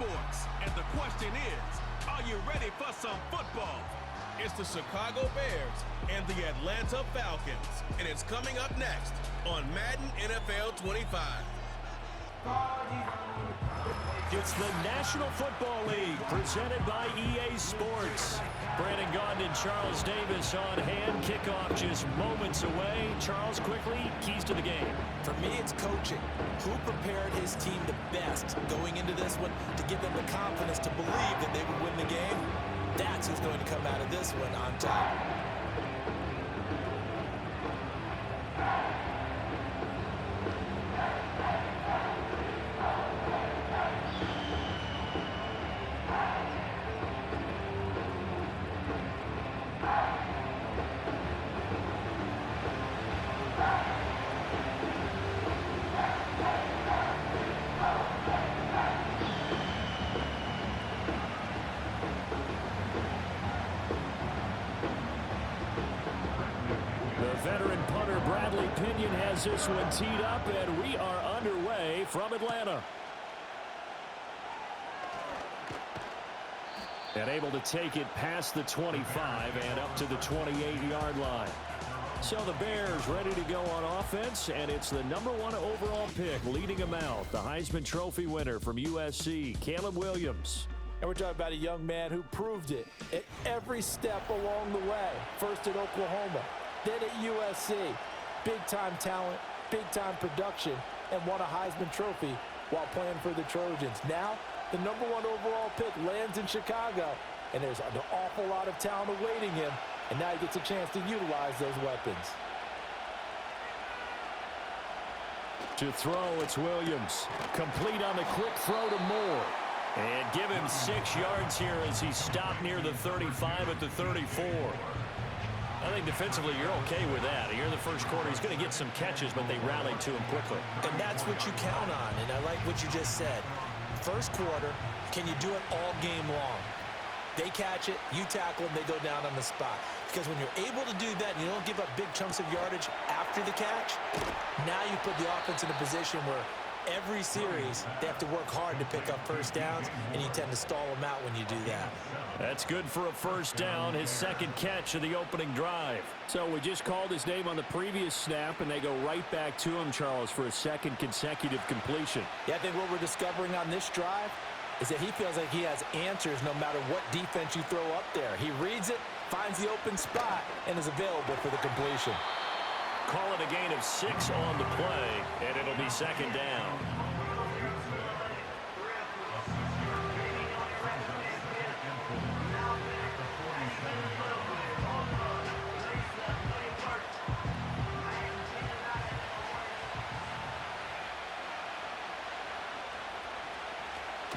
sports. And the question is, are you ready for some football? It's the Chicago Bears and the Atlanta Falcons. And it's coming up next on Madden NFL 25. It's the National Football League presented by EA Sports. Brandon Gaudin and Charles Davis on hand. Kickoff just moments away. Charles, quickly, keys to the game. For me, it's coaching. Who prepared his team the best going into this one to give them the confidence to believe that they would win the game? That's who's going to come out of this one on top. Veteran punter Bradley Pinion has this one teed up, and we are underway from Atlanta. And able to take it past the 25 and up to the 28-yard line. So the Bears ready to go on offense, and it's the #1 overall pick leading them out, the Heisman Trophy winner from USC, Caleb Williams. And we're talking about a young man who proved it at every step along the way. First at Oklahoma, then at USC. Big-time talent, big-time production, and won a Heisman Trophy while playing for the Trojans. Now, the #1 overall pick lands in Chicago, and there's an awful lot of talent awaiting him, and now he gets a chance to utilize those weapons. To throw, it's Williams. Complete on the quick throw to Moore. And give him 6 yards here as he stopped near the 35 at the 34. I think defensively you're okay with that. Here in the first quarter, he's going to get some catches, but they rallied to him quickly. And that's what you count on, and I like what you just said. First quarter, can you do it all game long? They catch it, you tackle them, they go down on the spot. Because when you're able to do that and you don't give up big chunks of yardage after the catch, now you put the offense in a position where every series they have to work hard to pick up first downs, and you tend to stall them out when you do that. That's good for a first down, his second catch of the opening drive. So we just called his name on the previous snap, and they go right back to him, Charles, for a second consecutive completion. Yeah, I think what we're discovering on this drive is that he feels like he has answers no matter what defense you throw up there. He reads it, finds the open spot, and is available for the completion. Call it a gain of 6 on the play, and it'll be second down.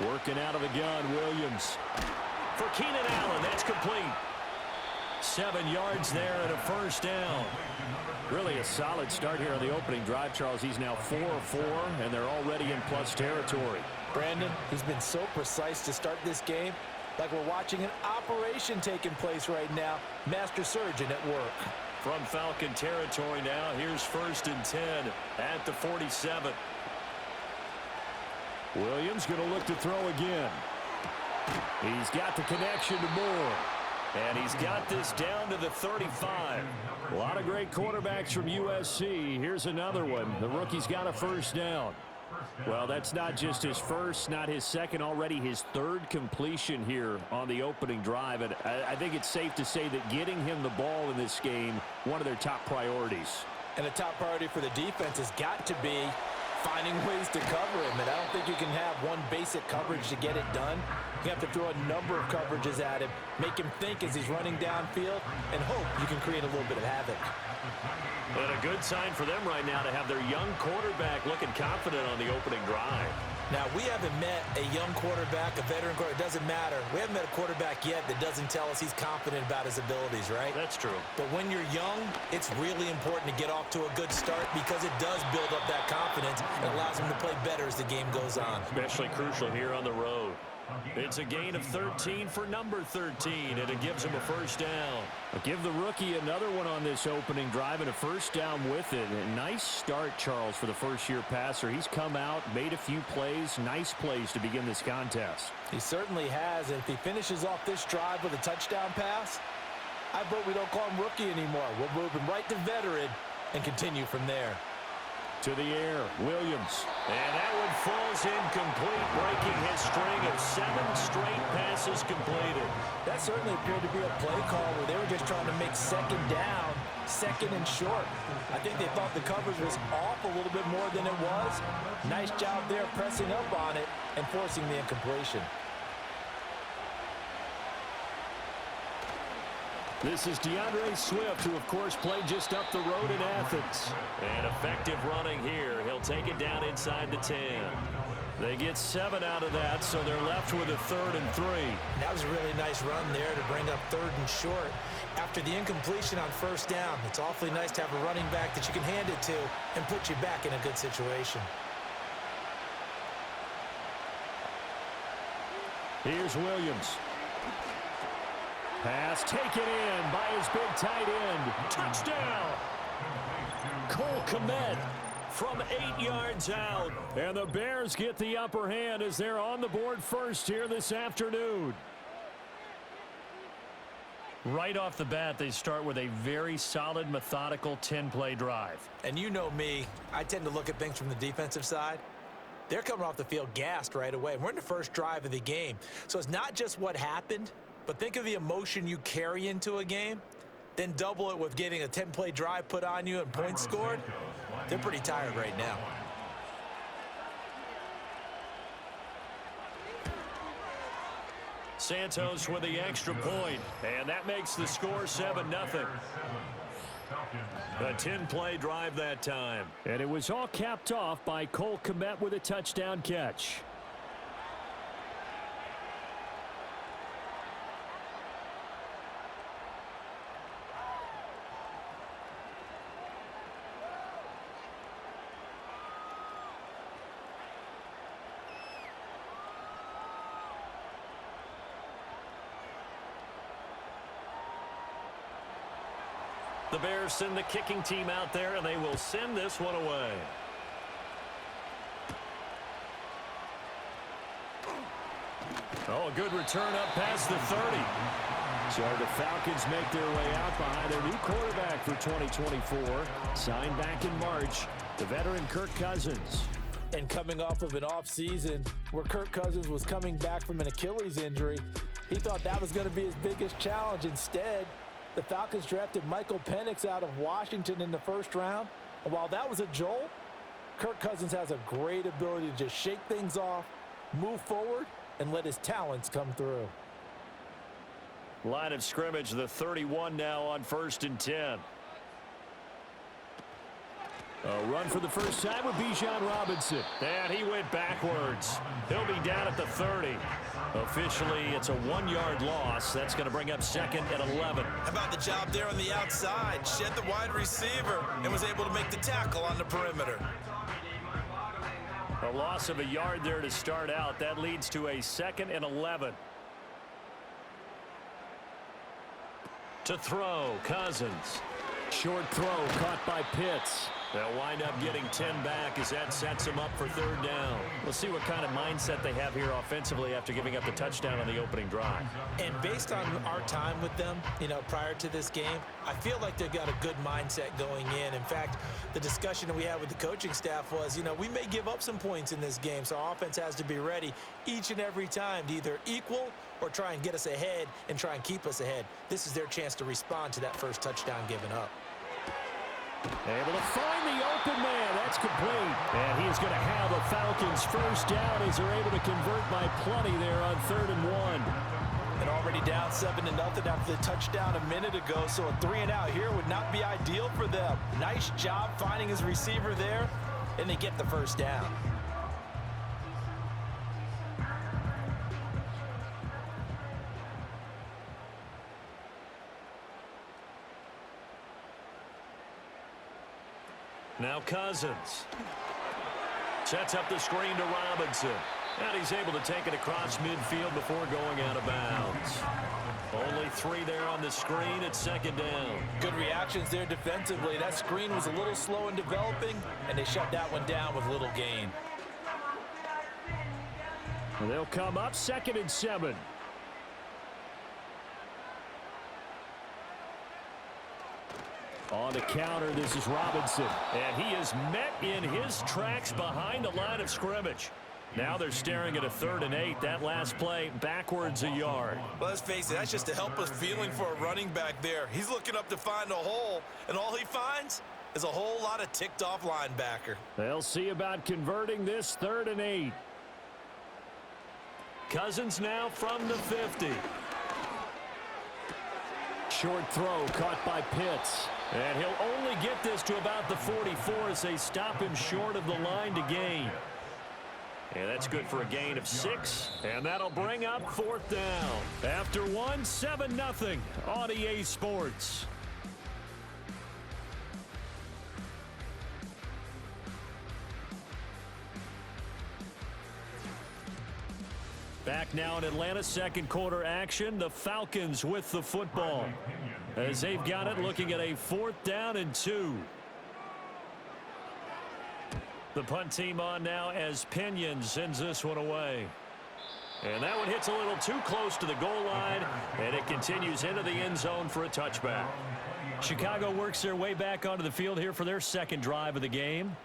Working out of the gun, Williams. For Keenan Allen, that's complete. 7 yards there and a first down. Really a solid start here on the opening drive, Charles. He's now 4 of 4, and they're already in plus territory. Brandon, he's been so precise to start this game, like we're watching an operation taking place right now. Master surgeon at work. From Falcon territory now, here's 1st and 10 at the 47. Williams going to look to throw again. He's got the connection to Moore. And he's got this down to the 35. A lot of great quarterbacks from USC. Here's another one. The rookie's got a first down. Well, that's not just his first, not his second, already his 3rd completion here on the opening drive. And I think it's safe to say that getting him the ball in this game, one of their top priorities. And the top priority for the defense has got to be finding ways to cover him. And I don't think you can have one basic coverage to get it done. You have to throw a number of coverages at him, make him think as he's running downfield, and hope you can create a little bit of havoc. And a good sign for them right now to have their young quarterback looking confident on the opening drive. Now, we haven't met a young quarterback, a veteran quarterback. It doesn't matter. We haven't met a quarterback yet that doesn't tell us he's confident about his abilities, right? That's true. But when you're young, it's really important to get off to a good start because it does build up that confidence and allows him to play better as the game goes on. Especially crucial here on the road. It's a gain of 13 for number 13, and it gives him a first down. I'll give the rookie another one on this opening drive and a first down with it. A nice start, Charles, for the first-year passer. He's come out, made a few plays, nice plays to begin this contest. He certainly has, and if he finishes off this drive with a touchdown pass, I vote we don't call him rookie anymore. We'll move him right to veteran and continue from there. To the air, Williams. And that one falls incomplete, breaking his string of 7 straight passes completed. That certainly appeared to be a play call where they were just trying to make second down, second and short. I think they thought the coverage was off a little bit more than it was. Nice job there pressing up on it and forcing the incompletion. This is DeAndre Swift, who, of course, played just up the road in Athens. And effective running here. He'll take it down inside the 10. They get 7 out of that, so they're left with a 3rd and 3. That was a really nice run there to bring up 3rd and short. After the incompletion on first down, it's awfully nice to have a running back that you can hand it to and put you back in a good situation. Here's Williams. Pass taken in by his big tight end. Touchdown! Cole Kmet from 8 yards out. And the Bears get the upper hand as they're on the board first here this afternoon. Right off the bat, they start with a very solid, methodical 10-play drive. And you know me, I tend to look at things from the defensive side. They're coming off the field gassed right away. We're in the first drive of the game. So it's not just what happened, but think of the emotion you carry into a game, then double it with getting a 10-play drive put on you and points scored. They're pretty tired right now. Santos with the extra point, and that makes the score 7-0. A 10-play drive that time. And it was all capped off by Cole Kmet with a touchdown catch. The Bears send the kicking team out there, and they will send this one away. Oh, a good return up past the 30. So the Falcons make their way out behind their new quarterback for 2024. Signed back in March, the veteran Kirk Cousins. And coming off of an offseason where Kirk Cousins was coming back from an Achilles injury, he thought that was going to be his biggest challenge. Instead, the Falcons drafted Michael Penix out of Washington in the first round. And while that was a jolt, Kirk Cousins has a great ability to just shake things off, move forward, and let his talents come through. Line of scrimmage, the 31 now on 1st and 10. A run for the first time with Bijan Robinson. And he went backwards. He'll be down at the 30. Officially, it's a 1-yard loss. That's going to bring up 2nd and 11. How about the job there on the outside? Shed the wide receiver and was able to make the tackle on the perimeter. A loss of a yard there to start out. That leads to a 2nd and 11. To throw, Cousins. Short throw caught by Pitts. They'll wind up getting 10 back as that sets them up for 3rd down. We'll see what kind of mindset they have here offensively after giving up the touchdown on the opening drive. And based on our time with them, prior to this game, I feel like they've got a good mindset going in. In fact, the discussion that we had with the coaching staff was, we may give up some points in this game, so our offense has to be ready each and every time to either equal or try and get us ahead and try and keep us ahead. This is their chance to respond to that first touchdown given up. Able to find the open man. That's complete. And he's going to have a Falcons first down as they're able to convert by plenty there on 3rd and 1. And already down 7-0 after the touchdown a minute ago, so a 3-and-out here would not be ideal for them. Nice job finding his receiver there, and they get the first down. Now Cousins sets up the screen to Robinson. And he's able to take it across midfield before going out of bounds. Only 3 there on the screen at second down. Good reactions there defensively. That screen was a little slow in developing, and they shut that one down with little gain. And they'll come up 2nd and 7. On the counter, this is Robinson. And he is met in his tracks behind the line of scrimmage. Now they're staring at a 3rd and 8. That last play backwards a yard. Well, let's face it, that's just a helpless feeling for a running back there. He's looking up to find a hole, and all he finds is a whole lot of ticked-off linebacker. They'll see about converting this 3rd and 8. Cousins now from the 50. Short throw caught by Pitts. And he'll only get this to about the 44 as they stop him short of the line to gain. And that's good for a gain of 6. And that'll bring up 4th down. After 1, 7-0 on EA Sports. Back now in Atlanta, 2nd quarter action. The Falcons with the football. As they've got it, looking at a 4th down and 2. The punt team on now as Pinion sends this one away. And that one hits a little too close to the goal line, and it continues into the end zone for a touchback. Chicago works their way back onto the field here for their 2nd drive of the game.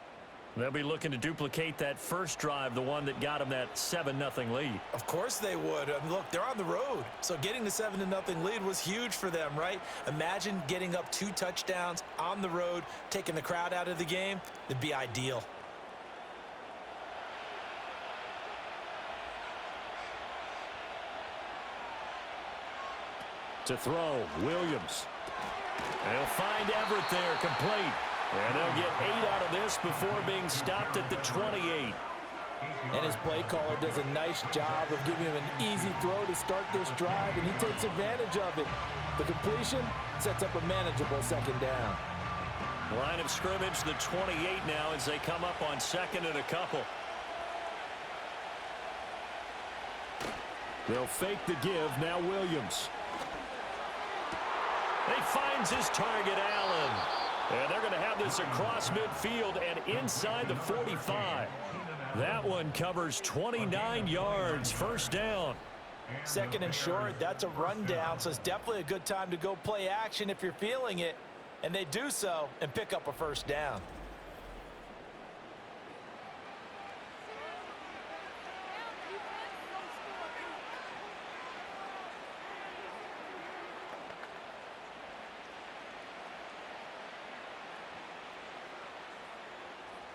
They'll be looking to duplicate that first drive, the one that got them that 7-0 lead. Of course they would. I mean, look, they're on the road. So getting the 7-0 lead was huge for them, right? Imagine getting up 2 touchdowns on the road, taking the crowd out of the game. It'd be ideal. To throw, Williams. And he'll find Everett there, complete. And they'll get 8 out of this before being stopped at the 28. And his play caller does a nice job of giving him an easy throw to start this drive, and he takes advantage of it. The completion sets up a manageable 2nd down. Line of scrimmage, the 28 now as they come up on 2nd and a couple. They'll fake the give, now Williams. He finds his target, Allen. And they're going to have this across midfield and inside the 45. That one covers 29 yards, 1st down. 2nd and short, that's a rundown, so it's definitely a good time to go play action if you're feeling it. And they do so and pick up a 1st down.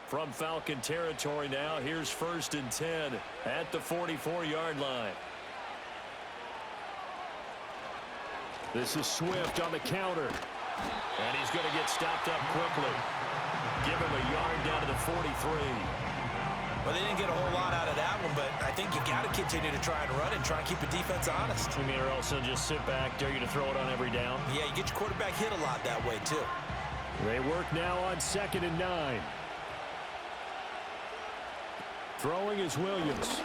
From Falcon territory now, here's 1st and 10 at the 44-yard line. This is Swift on the counter. And he's going to get stopped up quickly. Give him a yard down to the 43. Well, they didn't get a whole lot out of that one, but I think you got to continue to try and run and try and keep the defense honest. You mean, or else they'll just sit back, dare you to throw it on every down? Yeah, you get your quarterback hit a lot that way, too. They work now on 2nd and 9. Throwing is Williams.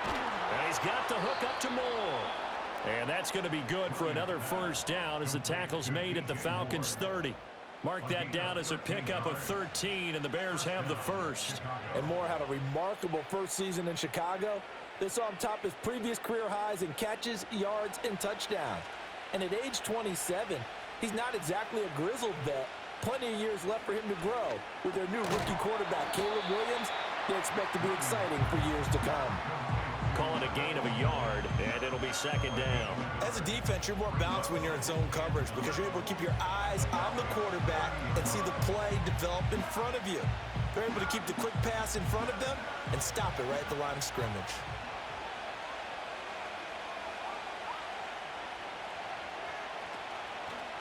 And he's got the hook up to Moore. And that's going to be good for another 1st down as the tackle's made at the Falcons' 30. Mark that down as a pickup of 13, and the Bears have the 1st. And Moore had a remarkable first season in Chicago. They saw him top his previous career highs in catches, yards, and touchdowns. And at age 27, he's not exactly a grizzled vet. Plenty of years left for him to grow. With their new rookie quarterback, Caleb Williams, they expect to be exciting for years to come. Call it a gain of a yard, and it'll be 2nd down. As a defense, you're more balanced when you're in zone coverage because you're able to keep your eyes on the quarterback and see the play develop in front of you. You're able to keep the quick pass in front of them and stop it right at the line of scrimmage.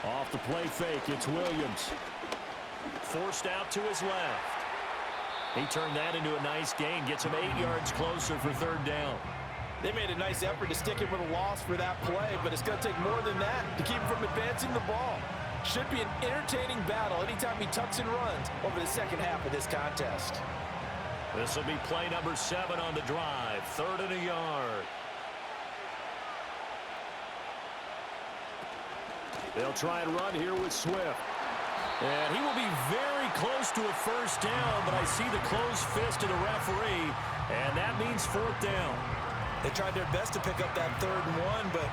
Off the play fake, it's Williams. Forced out to his left. He turned that into a nice gain, gets him 8 yards closer for 3rd down. They made a nice effort to stick him with a loss for that play, but it's going to take more than that to keep him from advancing the ball. Should be an entertaining battle anytime he tucks and runs over the 2nd half of this contest. This will be play number 7 on the drive. 3rd and a yard. They'll try and run here with Swift. And he will be very close to a first down, but I see the closed fist of the referee, and that means 4th down. They tried their best to pick up that 3rd and 1, but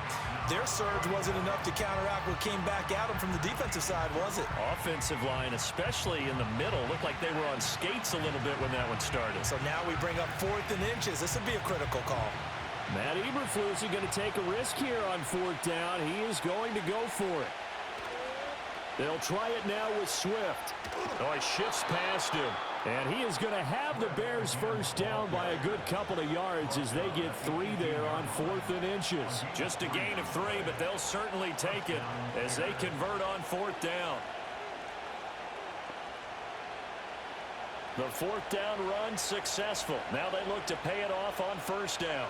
their surge wasn't enough to counteract what came back at them from the defensive side, was it? Offensive line, especially in the middle, looked like they were on skates a little bit when that one started. So now we bring up 4th and inches. This would be a critical call. Matt Eberflus is going to take a risk here on 4th down. He is going to go for it. They'll try it now with Swift. Oh, he shifts past him. And he is going to have the Bears first down by a good couple of yards as they get 3 there on 4th and inches. Just a gain of 3, but they'll certainly take it as they convert on 4th down. The 4th down run successful. Now they look to pay it off on 1st down.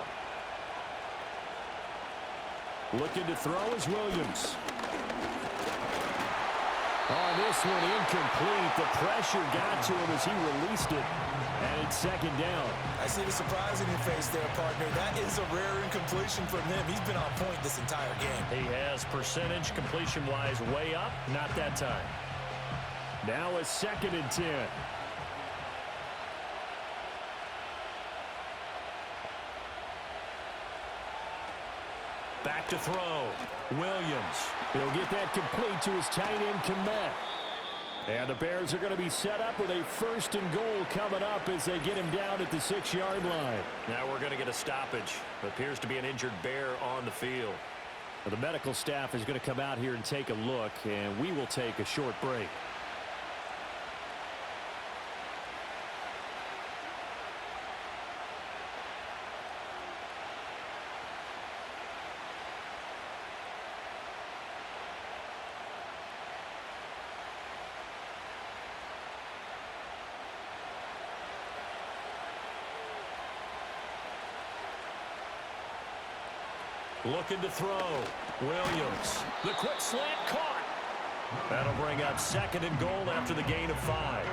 Looking to throw is Williams. On this one, incomplete. The pressure got to him as he released it. And it's 2nd down. I see the surprise in your face there, partner. That is a rare incompletion from him. He's been on point this entire game. He has percentage completion-wise way up. Not that time. Now a 2nd and 10. Back to throw. Williams. He'll get that complete to his tight end, Komet. And the Bears are going to be set up with a 1st and goal coming up as they get him down at the 6-yard line. Now we're going to get a stoppage. Appears to be an injured Bear on the field. Well, the medical staff is going to come out here and take a look, and we will take a short break. Looking to throw. Williams. The quick slant caught. That'll bring up 2nd and goal after the gain of 5.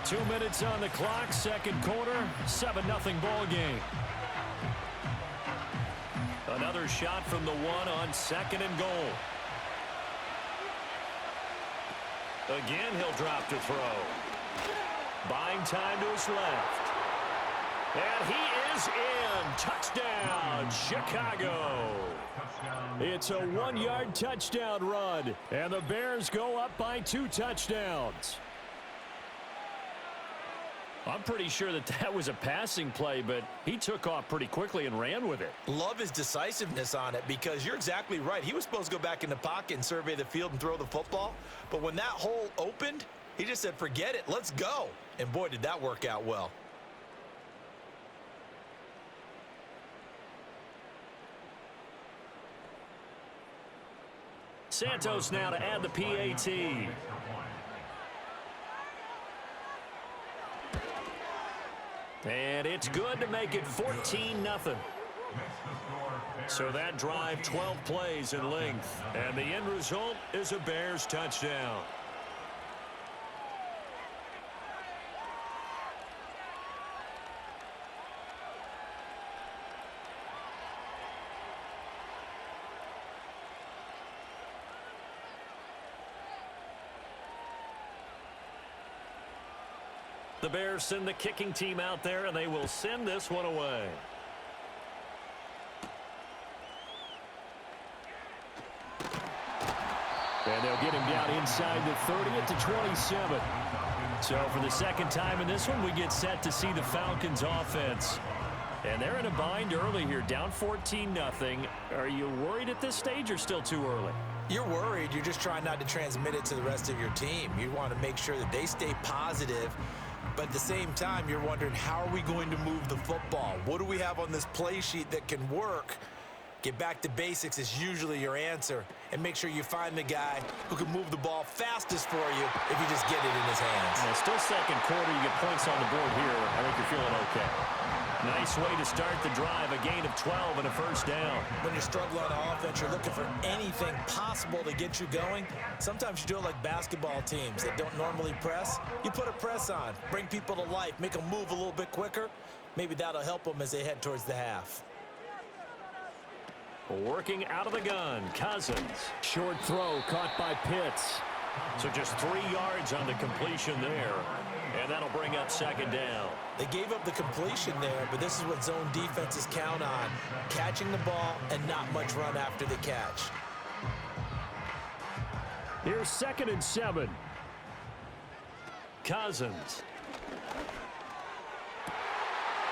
Two minutes on the clock, 2nd quarter, 7-0 ball game. Another shot from the 1 on 2nd and goal. Again, he'll drop to throw. Buying time to his left. And he is in. Touchdown, Chicago. It's a 1-yard touchdown run. And the Bears go up by 2 touchdowns. I'm pretty sure that was a passing play, but he took off pretty quickly and ran with it. Love his decisiveness on it because you're exactly right. He was supposed to go back in the pocket and survey the field and throw the football. But when that hole opened, he just said, forget it, let's go. And boy, did that work out well. Santos now to add the PAT. And it's good to make it 14-0. So that drive, 12 plays in length. And the end result is a Bears touchdown. The Bears send the kicking team out there, and they will send this one away. And they'll get him down inside the 30 at the 27. So for the 2nd time in this one, we get set to see the Falcons offense. And they're in a bind early here, down 14-0. Are you worried at this stage or still too early? You're worried. You're just trying not to transmit it to the rest of your team. You want to make sure that they stay positive. But at the same time, you're wondering, how are we going to move the football? What do we have on this play sheet that can work? Get back to basics is usually your answer, and make sure you find the guy who can move the ball fastest for you if you just get it in his hands. Yeah, still second quarter. You get points on the board here. I think you're feeling okay. Nice way to start the drive. A gain of 12 and a first down. When you're struggling on offense, you're looking for anything possible to get you going. Sometimes you do it like basketball teams that don't normally press. You put a press on, bring people to life, make them move a little bit quicker. Maybe that'll help them as they head towards the half. Working out of the gun, Cousins. Short throw caught by Pitts. So just 3 yards on the completion there. And that'll bring up second down. They gave up the completion there, but this is what zone defenses count on. Catching the ball and not much run after the catch. Here's 2nd and 7. Cousins.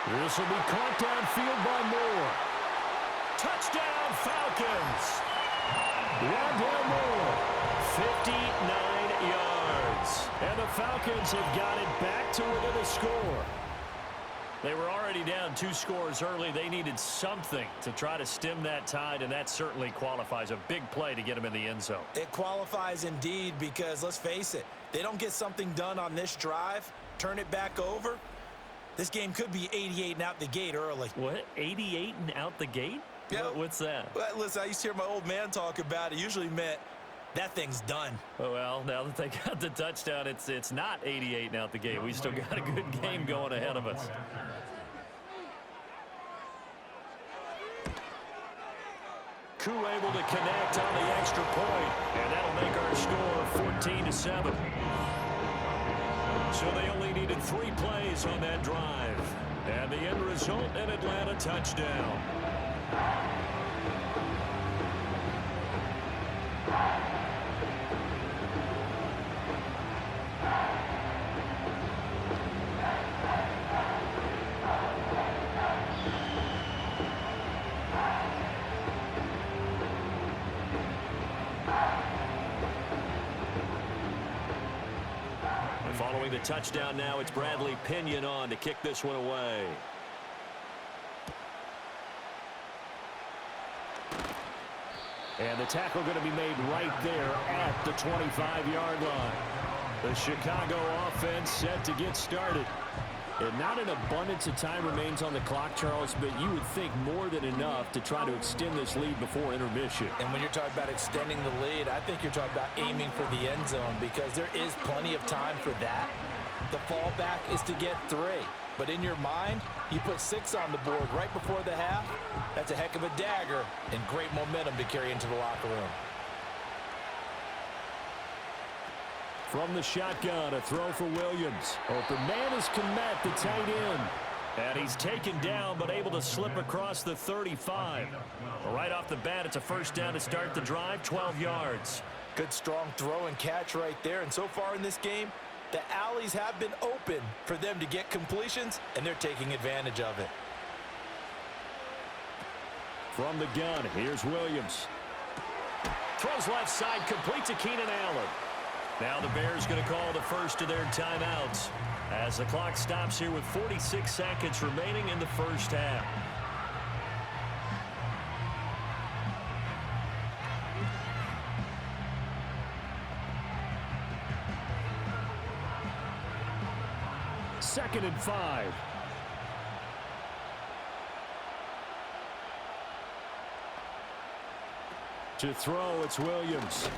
This will be caught downfield by Moore. Touchdown, Falcons. Rondell Moore, 59 yards. And the Falcons have got it back to within a score. They were already down 2 scores early. They needed something to try to stem that tide, and that certainly qualifies. A big play to get them in the end zone. It qualifies indeed because, let's face it, they don't get something done on this drive, turn it back over, this game could be 88 and out the gate early. What? 88 and out the gate? Yeah. What's that? Well, listen, I used to hear my old man talk about it. Usually meant that thing's done. Well, now that they got the touchdown, it's not 88 and out the gate. We still got a good game going ahead of us. Koo able to connect on the extra point, and that'll make our score 14-7. So they only needed 3 plays on that drive. And the end result, an Atlanta touchdown. Following the touchdown now, it's Bradley Pinion on to kick this one away. And the tackle going to be made right there at the 25-yard line. The Chicago offense set to get started. And not an abundance of time remains on the clock, Charles, but you would think more than enough to try to extend this lead before intermission. And when you're talking about extending the lead, I think you're talking about aiming for the end zone because there is plenty of time for that. The fallback is to get 3. But in your mind, you put 6 on the board right before the half. That's a heck of a dagger and great momentum to carry into the locker room. From the shotgun, a throw for Williams. Open man is Kmet, the tight end. And he's taken down, but able to slip across the 35. Right off the bat, it's a first down to start the drive, 12 yards. Good strong throw and catch right there. And so far in this game, the alleys have been open for them to get completions, and they're taking advantage of it. From the gun, here's Williams. Throws left side, complete to Keenan Allen. Now the Bears going to call the first of their timeouts as the clock stops here with 46 seconds remaining in the first half. Second and 5. To throw, it's Williams.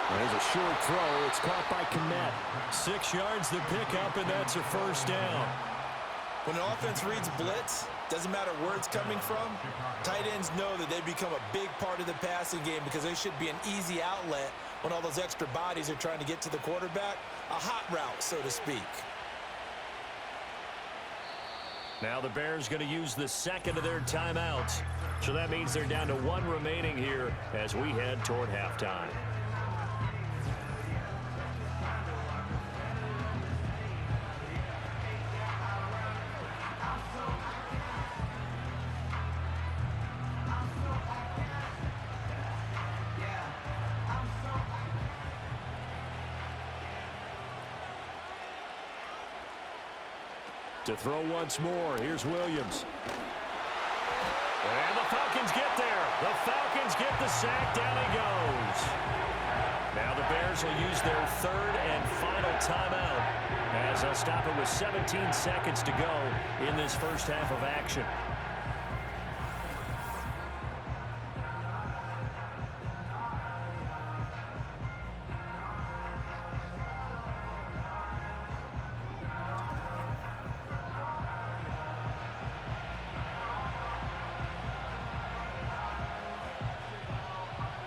There's a short throw. It's caught by Kmet. 6 yards to pick up, and that's a first down. When an offense reads blitz, doesn't matter where it's coming from, tight ends know that they become a big part of the passing game because they should be an easy outlet when all those extra bodies are trying to get to the quarterback. A hot route, so to speak. Now the Bears going to use the second of their timeouts. So that means they're down to 1 remaining here as we head toward halftime. To throw once more, here's Williams. And the Falcons get there. The Falcons get the sack. Down he goes. Now the Bears will use their third and final timeout as they'll stop it with 17 seconds to go in this first half of action.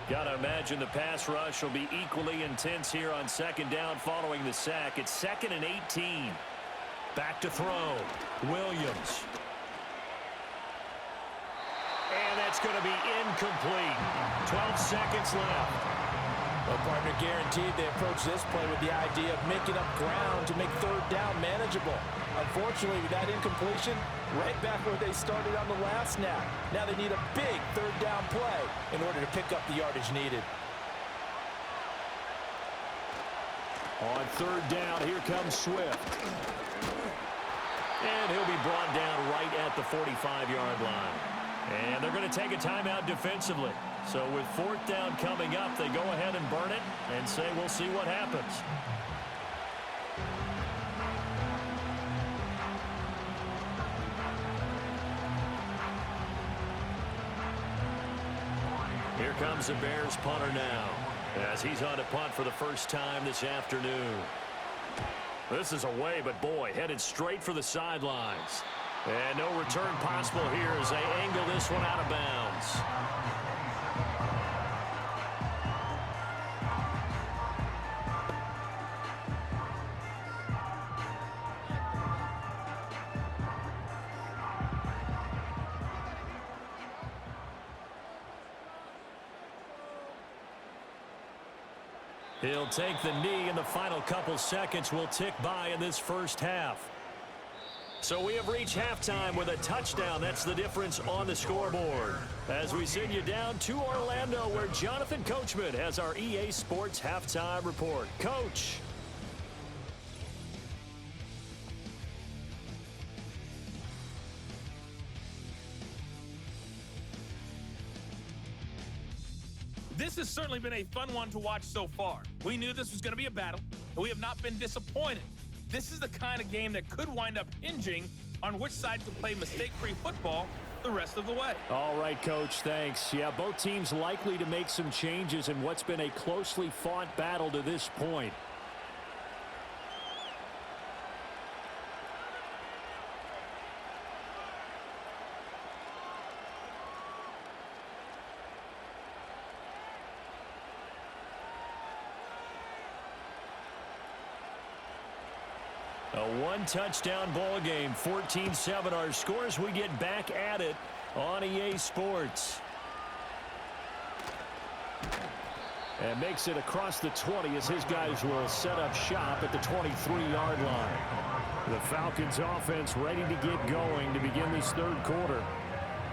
Got to imagine the pass rush will be equally intense here on second down following the sack. It's 2nd and 18. Back to throw. Williams. And that's going to be incomplete. 12 seconds left. Well, partner, guaranteed they approach this play with the idea of making up ground to make third down manageable. Unfortunately, with that incompletion, right back where they started on the last snap. Now they need a big third down play in order to pick up the yardage needed. On third down, here comes Swift. And he'll be brought down right at the 45-yard line. And they're going to take a timeout defensively. So with fourth down coming up, they go ahead and burn it and say we'll see what happens. Here comes the Bears punter now as he's on to punt for the first time this afternoon. This is away, but boy, headed straight for the sidelines. And no return possible here as they angle this one out of bounds. He'll take the knee, and the final couple seconds will tick by in this first half. So we have reached halftime with a touchdown. That's the difference on the scoreboard. As we send you down to Orlando, where Jonathan Coachman has our EA Sports halftime report. Coach. This has certainly been a fun one to watch so far. We knew this was going to be a battle, and we have not been disappointed. This is the kind of game that could wind up hinging on which side can play mistake-free football the rest of the way. All right, Coach, thanks. Yeah, both teams likely to make some changes in what's been a closely fought battle to this point. A one-touchdown ball game, 14-7. Our scores, we get back at it on EA Sports. And makes it across the 20 as his guys will set up shop at the 23-yard line. The Falcons offense ready to get going to begin this third quarter.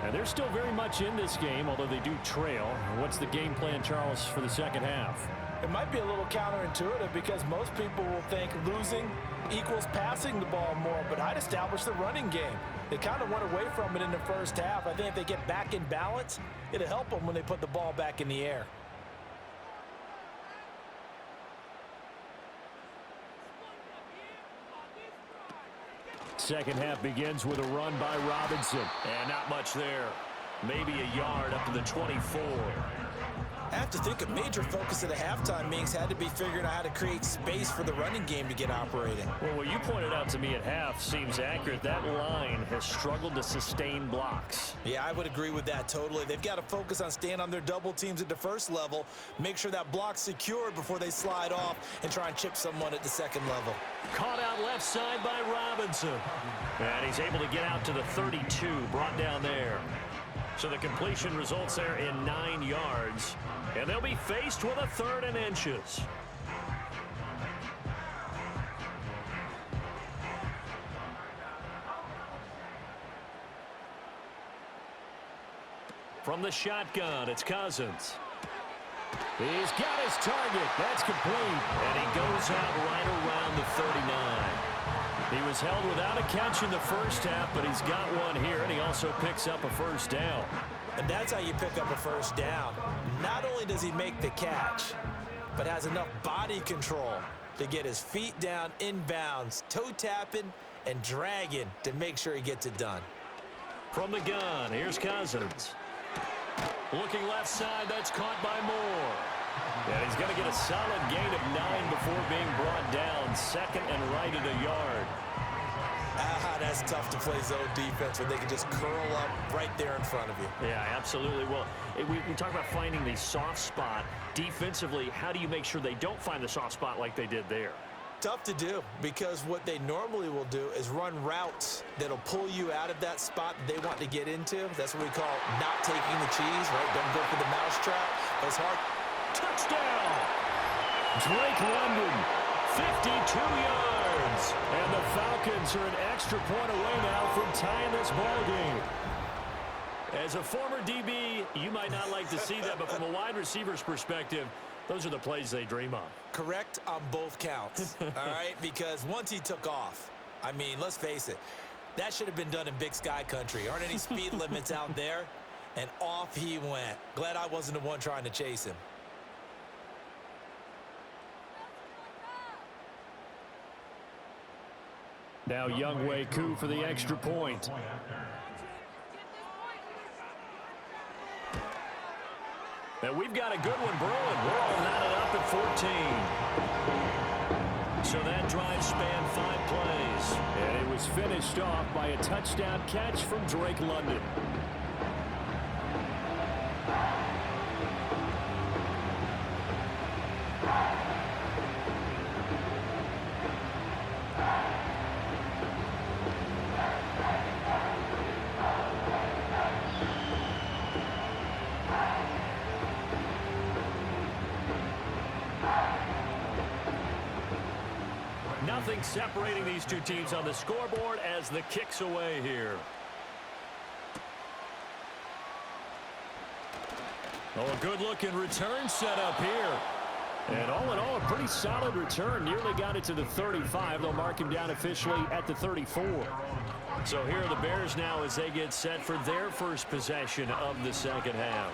And they're still very much in this game, although they do trail. What's the game plan, Charles, for the second half? It might be a little counterintuitive because most people will think losing equals passing the ball more, but I'd establish the running game. They kind of went away from it in the first half. I think if they get back in balance, it'll help them when they put the ball back in the air. Second half begins with a run by Robinson. And not much there. Maybe a yard up to the 24. I have to think a major focus of the halftime meetings had to be figuring out how to create space for the running game to get operating. Well, what you pointed out to me at half seems accurate. That line has struggled to sustain blocks. Yeah, I would agree with that totally. They've got to focus on staying on their double teams at the first level, make sure that block's secured before they slide off and try and chip someone at the second level. Caught out left side by Robinson. And he's able to get out to the 32, brought down there. So the completion results there in 9 yards. And they'll be faced with a 3rd and inches. From the shotgun, it's Cousins. He's got his target. That's complete. And he goes out right around the 39. He was held without a catch in the first half, but he's got one here, and he also picks up a first down. And that's how you pick up a first down. Not only does he make the catch, but has enough body control to get his feet down inbounds, toe tapping and dragging to make sure he gets it done. From the gun, here's Cousins. Looking left side, that's caught by Moore. And he's going to get a solid gain of 9 before being brought down. Second and right at a yard. That's tough to play zone defense when they can just curl up right there in front of you. Yeah, absolutely. Well, we talk about finding the soft spot. Defensively, how do you make sure they don't find the soft spot like they did there? Tough to do, because what they normally will do is run routes that'll pull you out of that spot that they want to get into. That's what we call not taking the cheese, right? Don't go for the mousetrap. But it's hard. Touchdown! Drake London, 52 yards. And the Falcons are an extra point away now from tying this ball game. As a former DB, you might not like to see that, but from a wide receiver's perspective, those are the plays they dream of. Correct on both counts, all right? Because once he took off, I mean, let's face it, that should have been done in Big Sky country. Aren't any speed limits out there? And off he went. Glad I wasn't the one trying to chase him. Now Younghoe Koo for the extra point. And we've got a good one brewing. We're all knotted up at 14. So that drive spanned 5 plays. And it was finished off by a touchdown catch from Drake London. Nothing separating these two teams on the scoreboard as the kick's away here. Oh, a good-looking return set up here. And all in all, a pretty solid return. Nearly got it to the 35. They'll mark him down officially at the 34. So here are the Bears now as they get set for their first possession of the second half.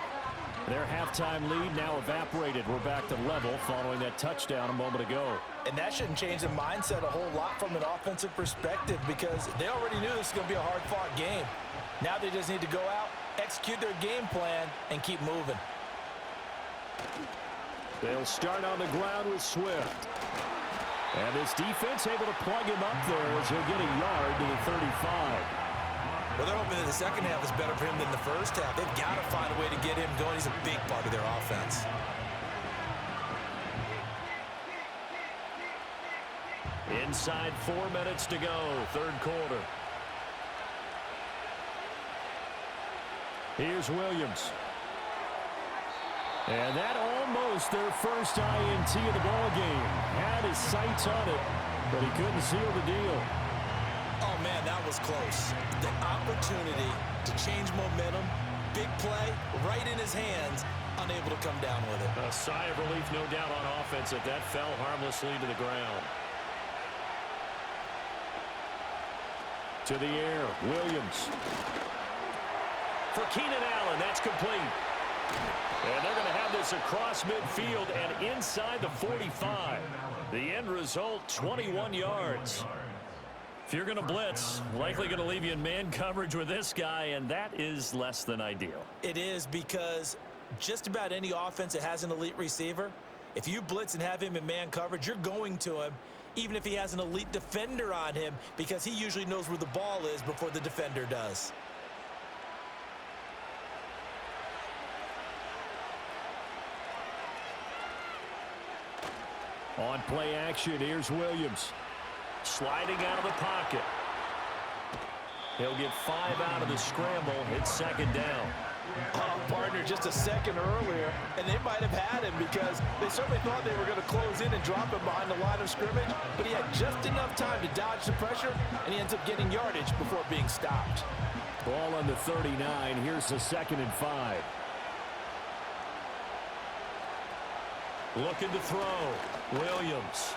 Their halftime lead now evaporated. We're back to level following that touchdown a moment ago. And that shouldn't change the mindset a whole lot from an offensive perspective, because they already knew this was going to be a hard-fought game. Now they just need to go out, execute their game plan, and keep moving. They'll start on the ground with Swift. And this defense able to plug him up there as he'll get a yard to the 35. Well, they're hoping that the second half is better for him than the first half. They've got to find a way to get him going. He's a big part of their offense. Inside 4 minutes to go, third quarter. Here's Williams. And that almost their first INT of the ball game. Had his sights on it, but he couldn't seal the deal. Oh, man, that was close. The opportunity to change momentum, big play, right in his hands, unable to come down with it. A sigh of relief, no doubt, on offense that fell harmlessly to the ground. To the air, Williams. For Keenan Allen, that's complete. And they're going to have this across midfield and inside the 45. The end result, 21 yards. If you're going to blitz, likely going to leave you in man coverage with this guy, and that is less than ideal. It is, because just about any offense that has an elite receiver, if you blitz and have him in man coverage, you're going to him, even if he has an elite defender on him, because he usually knows where the ball is before the defender does. On play action, here's Williams. Sliding out of the pocket. He'll get 5 out of the scramble. It's second down. Oh, partner, just a second earlier, and they might have had him, because they certainly thought they were going to close in and drop him behind the line of scrimmage, but he had just enough time to dodge the pressure, and he ends up getting yardage before being stopped. Ball on the 39. Here's the 2nd and 5. Looking to throw. Williams.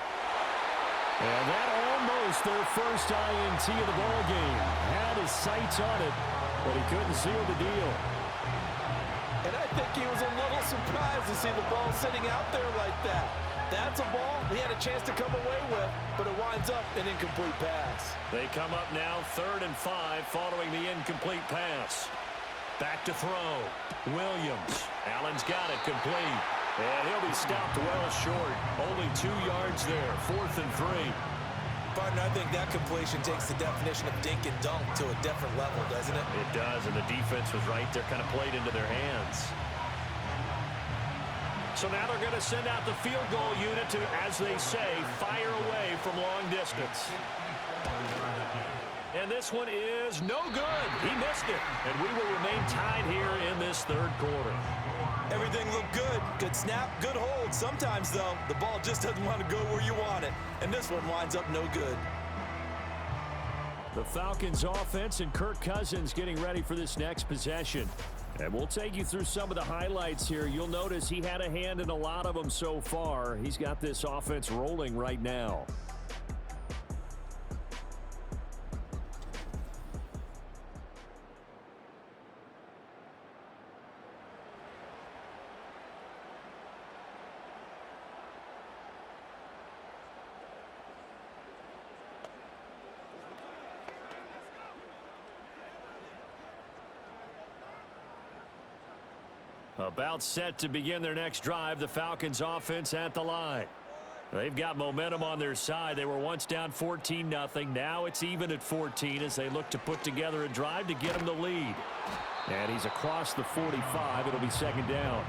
And that almost their first INT of the ball game. Had his sights on it, but he couldn't seal the deal. And I think he was a little surprised to see the ball sitting out there like that. That's a ball he had a chance to come away with, but it winds up an incomplete pass. They come up now 3rd and 5 following the incomplete pass. Back to throw. Williams. Allen's got it complete. And he'll be stopped well short. Only 2 yards there. 4th and 3. Partner, I think that completion takes the definition of dink and dunk to a different level, doesn't it? It does, and the defense was right there, kind of played into their hands. So now they're going to send out the field goal unit to, as they say, fire away from long distance. And this one is no good. He missed it. And we will remain tied here in this 3rd quarter. Everything looked good. Good snap, good hold. Sometimes, though, the ball just doesn't want to go where you want it. And this one winds up no good. The Falcons offense and Kirk Cousins getting ready for this next possession. And we'll take you through some of the highlights here. You'll notice he had a hand in a lot of them so far. He's got this offense rolling right now. About set to begin their next drive, the Falcons offense at the line. They've got momentum on their side. They were once down 14-0. Now it's even at 14 as they look to put together a drive to get them the lead. And he's across the 45. It'll be 2nd down.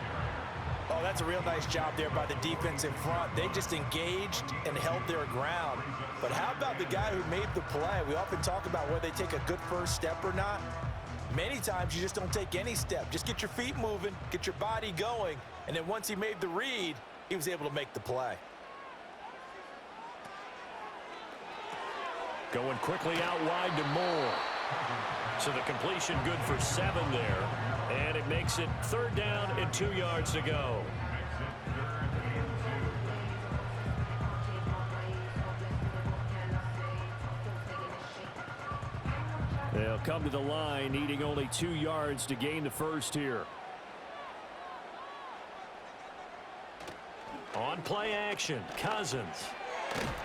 Oh, that's a real nice job there by the defense in front. They just engaged and held their ground. But how about the guy who made the play? We often talk about whether they take a good first step or not. Many times you just don't take any step. Just get your feet moving, get your body going, and then once he made the read, he was able to make the play. Going quickly out wide to Moore. So the completion good for 7 there. And it makes it 3rd down and 2 yards to go. They'll come to the line, needing only 2 yards to gain the first here. On play action, Cousins.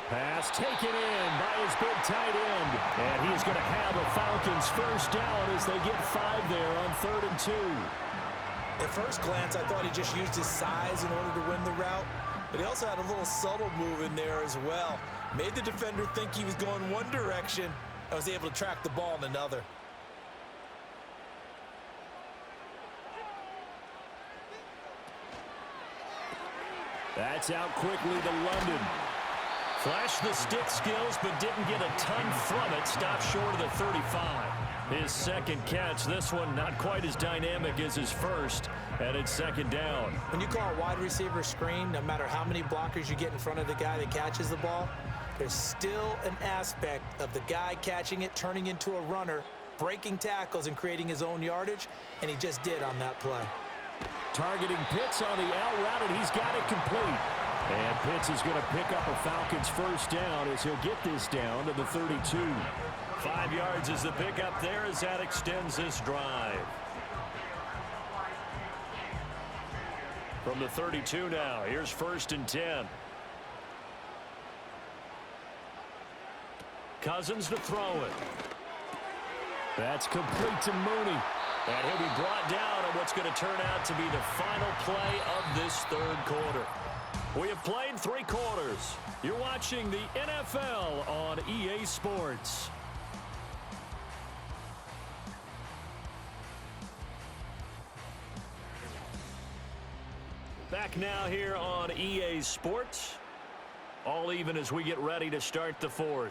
Pass taken in by his big tight end. And he's going to have a Falcons first down as they get 5 there on 3rd and 2. At first glance, I thought he just used his size in order to win the route. But he also had a little subtle move in there as well. Made the defender think he was going one direction. I was able to track the ball in another. That's out quickly to London. Flashed the stick skills, but didn't get a ton from it. Stopped short of the 35. His 2nd catch, this one not quite as dynamic as his first, and it's 2nd down. When you call a wide receiver screen, no matter how many blockers you get in front of the guy that catches the ball, there's still an aspect of the guy catching it, turning into a runner, breaking tackles and creating his own yardage, and he just did on that play. Targeting Pitts on the out route, and he's got it complete. And Pitts is going to pick up a Falcons first down as he'll get this down to the 32. 5 yards is the pickup there as that extends this drive. From the 32 now, here's 1st and 10. Cousins to throw it. That's complete to Mooney. And he'll be brought down on what's going to turn out to be the final play of this 3rd quarter. We have played 3 quarters. You're watching the NFL on EA Sports. Back now here on EA Sports. All even as we get ready to start the 4th.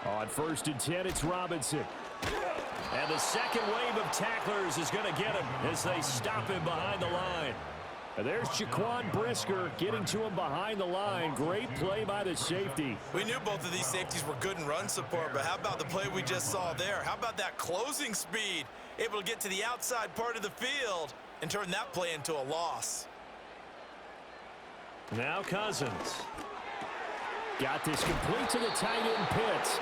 On 1st and 10, it's Robinson. And the second wave of tacklers is going to get him as they stop him behind the line. And there's Jaquan Brisker getting to him behind the line. Great play by the safety. We knew both of these safeties were good in run support, but how about the play we just saw there? How about that closing speed? Able to get to the outside part of the field and turn that play into a loss. Now Cousins. Got this complete to the tight end Pitts.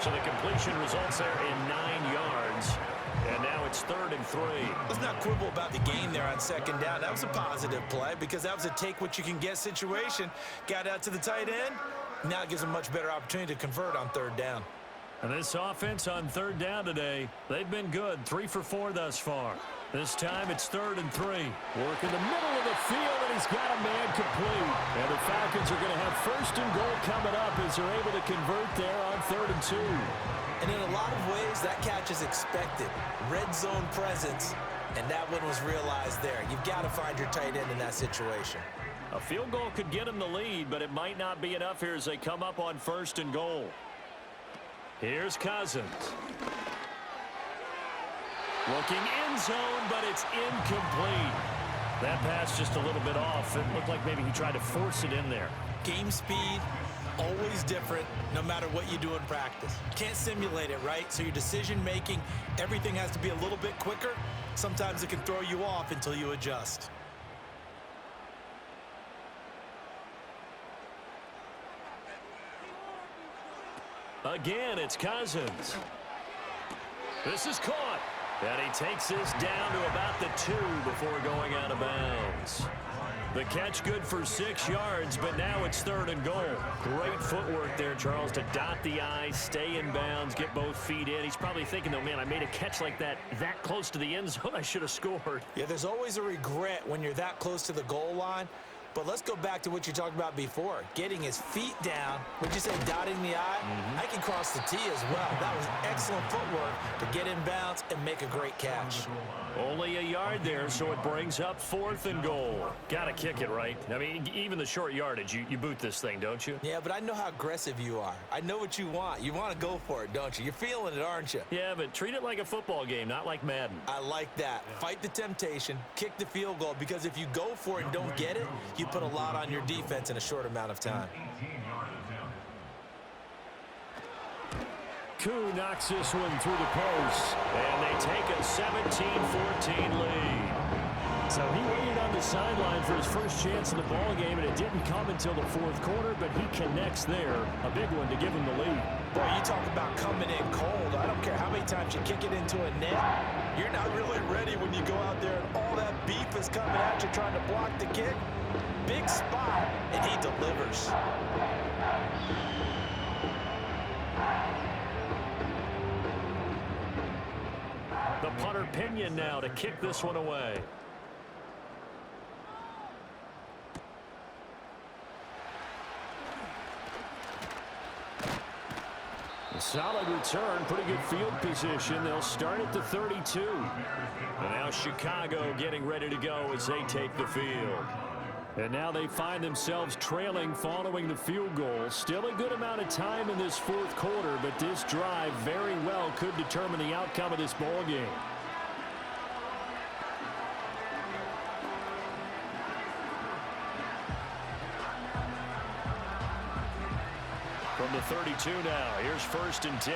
So the completion results there in 9 yards. And now it's 3rd and 3. Let's not quibble about the gain there on 2nd down. That was a positive play because that was a take-what-you-can-get situation. Got out to the tight end. Now it gives them a much better opportunity to convert on 3rd down. And this offense on 3rd down today, they've been good. 3 for 4 thus far. This time it's 3rd and 3. Work in the middle of the field, and he's got a man complete. And the Falcons are going to have 1st and goal coming up as they're able to convert there on 3rd and 2. And in a lot of ways, that catch is expected. Red zone presence, and that one was realized there. You've got to find your tight end in that situation. A field goal could get them the lead, but it might not be enough here as they come up on 1st and goal. Here's Cousins. Looking end zone, but it's incomplete. That pass just a little bit off. It looked like maybe he tried to force it in there. Game speed, always different, no matter what you do in practice. Can't simulate it, right? So your decision-making, everything has to be a little bit quicker. Sometimes it can throw you off until you adjust. Again, it's Cousins. This is caught. And he takes this down to about the 2 before going out of bounds. The catch good for 6 yards, but now it's 3rd and goal. Great footwork there, Charles, to dot the I, stay in bounds, get both feet in. He's probably thinking, though, man, I made a catch like that close to the end zone. I should have scored. Yeah, there's always a regret when you're that close to the goal line. But let's go back to what you talked about before. Getting his feet down. Would you say dotting the I? I can cross the T as well. That was excellent footwork to get in bounds and make a great catch. Only a yard there, so it brings up 4th and goal. Got to kick it, right? I mean, even the short yardage, you boot this thing, don't you? Yeah, but I know how aggressive you are. I know what you want. You want to go for it, don't you? You're feeling it, aren't you? Yeah, but treat it like a football game, not like Madden. I like that. Fight the temptation, kick the field goal, because if you go for it and don't get it, you put a lot on your defense in a short amount of time. Koo knocks this one through the post, and they take a 17-14 lead. So he waited on the sideline for his first chance in the ball game, and it didn't come until the 4th quarter, but he connects there. A big one to give him the lead. Boy, you talk about coming in cold. I don't care how many times you kick it into a net. You're not really ready when you go out there and all that beef is coming at you trying to block the kick. Big spot, and he delivers. The punter Pinion now to kick this one away. A solid return, pretty good field position. They'll start at the 32. And now Chicago getting ready to go as they take the field. And now they find themselves trailing following the field goal. Still a good amount of time in this 4th quarter, but this drive very well could determine the outcome of this ball game. From the 32 now, here's 1st and 10.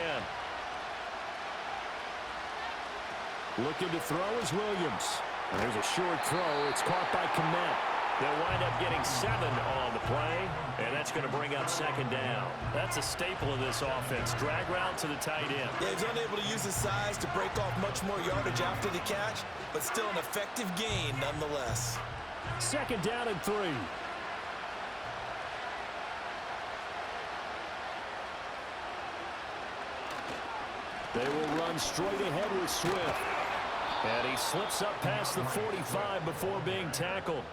Looking to throw is Williams. And there's a short throw. It's caught by Kmet. They'll wind up getting 7 on the play, and that's going to bring up 2nd down. That's a staple of this offense. Drag route to the tight end. Yeah, he's unable to use his size to break off much more yardage after the catch, but still an effective gain nonetheless. 2nd down and 3. They will run straight ahead with Swift. And he slips up past the 45 before being tackled.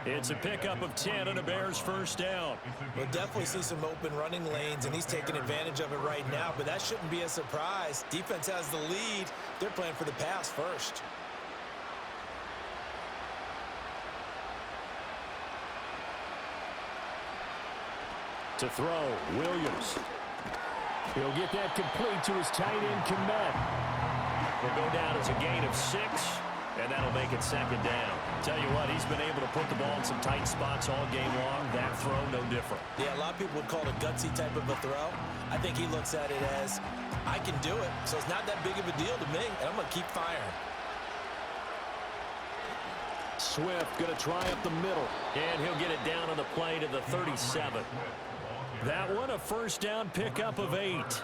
It's a pickup of 10 and a Bears 1st down. We'll definitely see some open running lanes, and he's taking advantage of it right now, but that shouldn't be a surprise. Defense has the lead. They're playing for the pass first. To throw, Williams. He'll get that complete to his tight end, Kmet. Will go down as a gain of 6. And that'll make it second down. Tell you what, he's been able to put the ball in some tight spots all game long. That throw, no different. Yeah, a lot of people would call it a gutsy type of a throw. I think he looks at it as, I can do it, so it's not that big of a deal to me, and I'm going to keep firing. Swift going to try up the middle, and he'll get it down on the play to the 37. That one, a first down pickup of 8.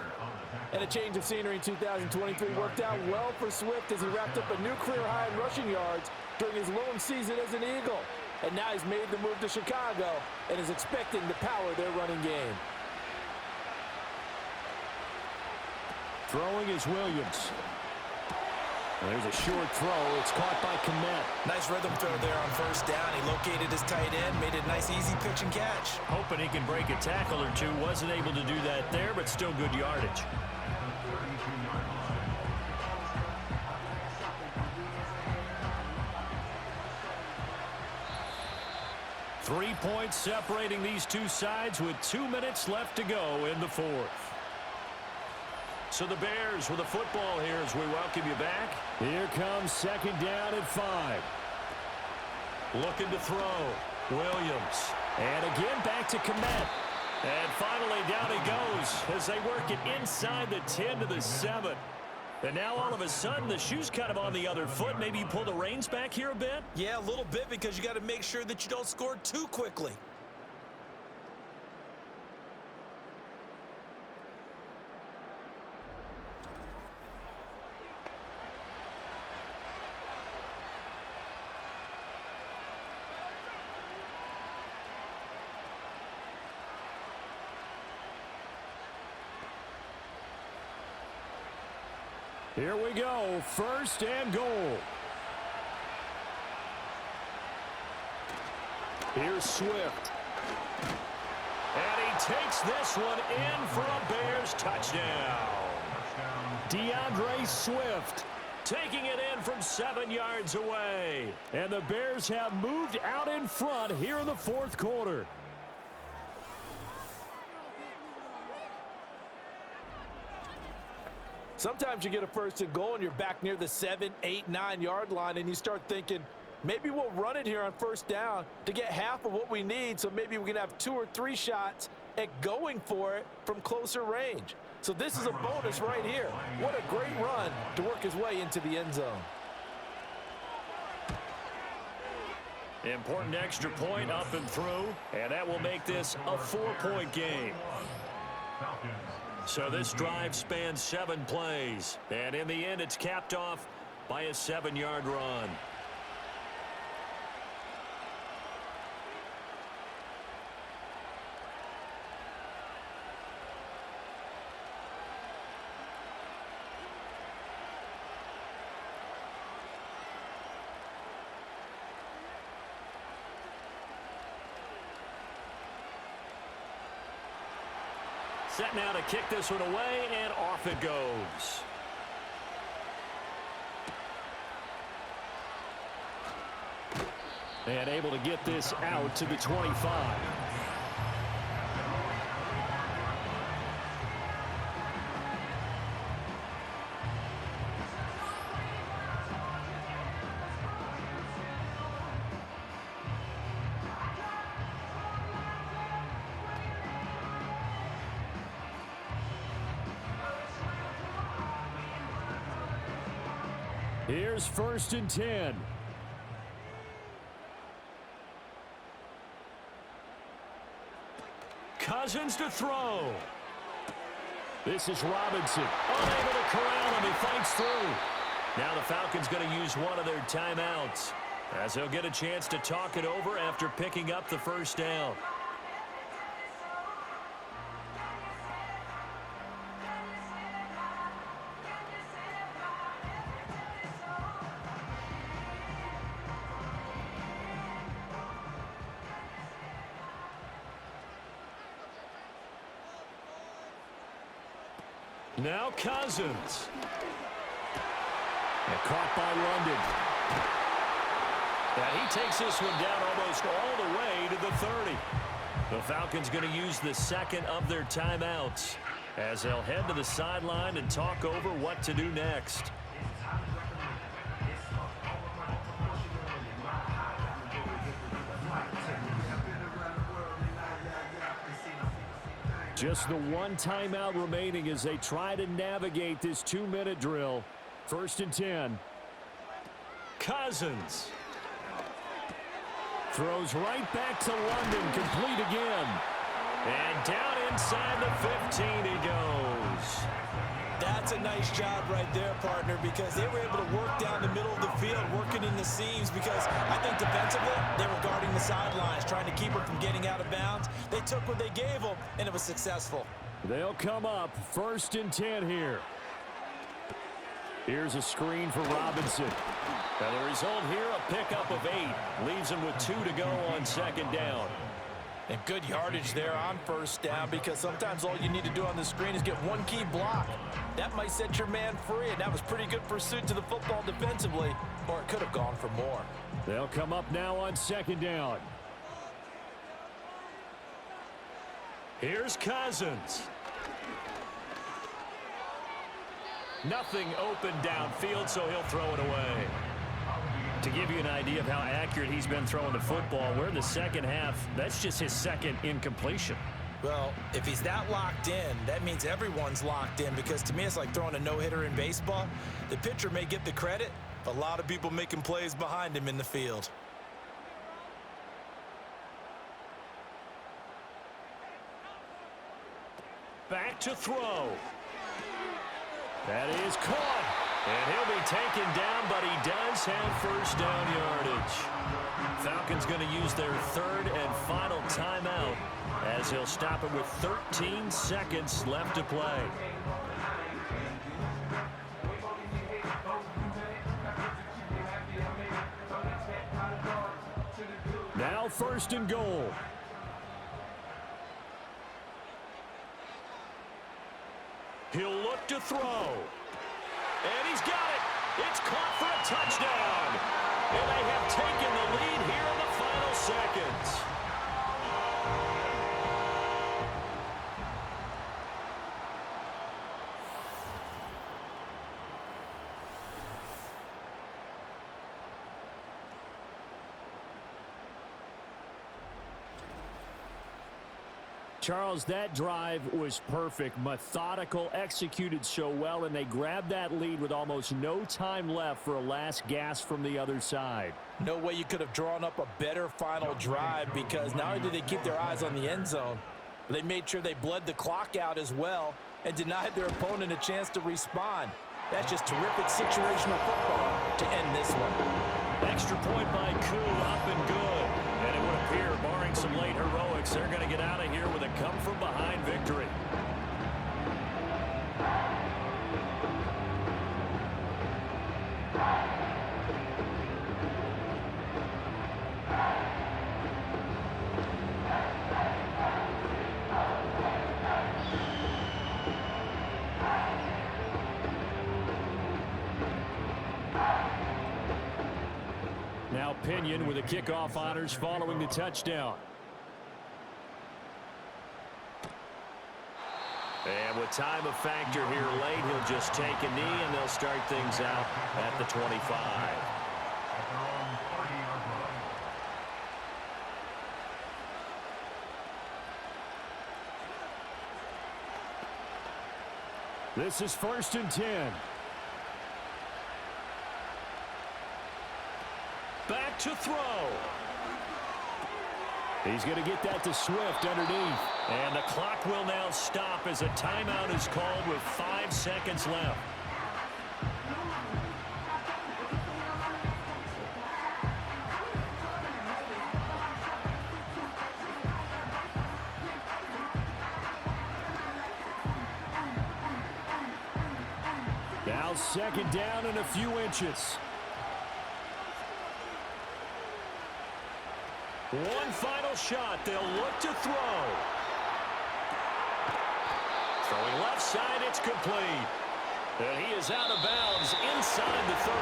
And a change of scenery in 2023 worked out well for Swift as he wrapped up a new career high in rushing yards during his lone season as an Eagle. And now he's made the move to Chicago and is expecting to power their running game. Throwing is Williams. There's a short throw. It's caught by Kmet. Nice rhythm throw there on first down. He located his tight end, made it a nice, easy pitch and catch. Hoping he can break a tackle or two. Wasn't able to do that there, but still good yardage. Three points separating these two sides with 2 minutes left to go in the fourth. So the Bears with the football here as we welcome you back. Here comes second down and 5. Looking to throw. Williams. And again back to Kmet. And finally down he goes as they work it inside the 10 to the 7. And now all of a sudden the shoe's kind of on the other foot. Maybe you pull the reins back here a bit? Yeah, a little bit because you got to make sure that you don't score too quickly. Here we go, first and goal. Here's Swift. And he takes this one in for a Bears touchdown. DeAndre Swift taking it in from 7 yards away. And the Bears have moved out in front here in the fourth quarter. Sometimes you get a first and goal and you're back near the 7, 8, 9 yard line and you start thinking, maybe we'll run it here on first down to get half of what we need, so maybe we can have 2 or 3 shots at going for it from closer range. So this is a bonus right here. What a great run to work his way into the end zone. Important extra point up and through, and that will make this a 4-point game. So this drive spans 7 plays, and in the end it's capped off by a 7-yard run. Set now to kick this one away, and off it goes. And able to get this out to the 25. Here's first and 10. Cousins to throw. This is Robinson. Unable to corral him. He fights through. Now the Falcons going to use one of their timeouts as they'll get a chance to talk it over after picking up the first down. Now Cousins. And caught by London. And he takes this one down almost all the way to the 30. The Falcons going to use the second of their timeouts as they'll head to the sideline and talk over what to do next. Just the one timeout remaining as they try to navigate this 2-minute drill. 1st and 10. Cousins. Throws right back to London, complete again. And down inside the 15 he goes. That's a nice job right there, partner, because they were able to work down the middle of the field, working in the seams, because I think defensively, they were guarding the sidelines, trying to keep them from getting out of bounds. They took what they gave them, and it was successful. They'll come up 1st and 10 here. Here's a screen for Robinson. Now the result here, a pickup of 8. Leaves him with 2 to go on 2nd down. And good yardage there on 1st down, because sometimes all you need to do on the screen is get one key block. That might set your man free, and that was pretty good pursuit to the football defensively, or it could have gone for more. They'll come up now on 2nd down. Here's Cousins. Nothing open downfield, so he'll throw it away. To give you an idea of how accurate he's been throwing the football, we're in the 2nd half. That's just his 2nd incompletion. Well, if he's that locked in, that means everyone's locked in, because to me it's like throwing a no-hitter in baseball. The pitcher may get the credit, but a lot of people making plays behind him in the field. Back to throw. That is caught. And he'll be taken down, but he does have 1st down yardage. Falcons going to use their 3rd and final timeout as he'll stop it with 13 seconds left to play. Now 1st and goal. He'll look to throw. And he's got it. It's caught for a touchdown. And they have taken the lead here in the final seconds. Charles, that drive was perfect, methodical, executed so well, and they grabbed that lead with almost no time left for a last gasp from the other side. No way you could have drawn up a better final drive, because not only did they keep their eyes on the end zone, but they made sure they bled the clock out as well and denied their opponent a chance to respond. That's just terrific situational football to end this one. Extra point by Koo, up and good. And it would appear, barring some late heroics, they're going to get out of here with a come-from-behind victory. Now Pinion with the kickoff honors following the touchdown. And with time a factor here late, he'll just take a knee and they'll start things out at the 25. This is 1st and 10. Back to throw. He's going to get that to Swift underneath. And the clock will now stop as a timeout is called with 5 seconds left. Now 2nd down and a few inches. One final shot. They'll look to throw. Throwing left side, it's complete. And he is out of bounds inside the 35.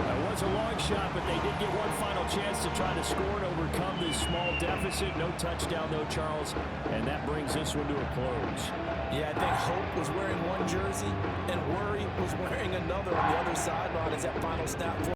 That was a long shot, but they did get one final chance to try to score and overcome this small deficit. No touchdown, though, Charles. And that brings this one to a close. Yeah, I think Hope was wearing one jersey and Worry was wearing another on the other sideline as that final snap.